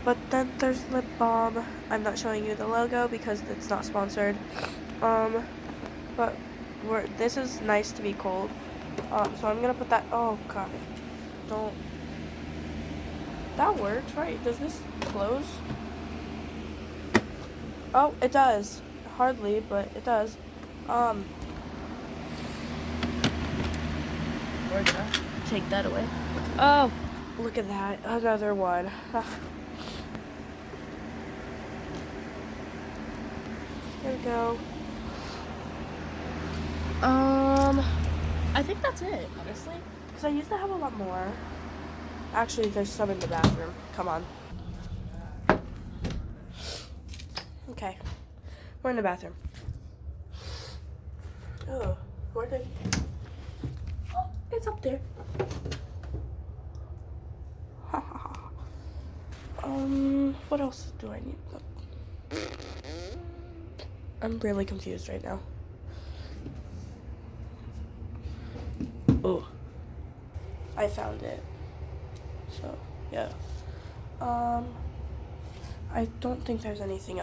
But then there's lip balm. I'm not showing you the logo because it's not sponsored. But this is nice to be cold. So I'm gonna put that. Oh god, don't. That works, right? Does this close? Oh, it does. Hardly, but it does. We're gonna take that away. Oh, look at that. Another one. There we go. I think that's it, honestly. Because I used to have a lot more. Actually, there's some in the bathroom. Come on. Okay. We're in the bathroom. Oh, where did... Oh, it's up there. What else do I need? I'm really confused right now. Oh, I found it. So, yeah. I don't think there's anything else.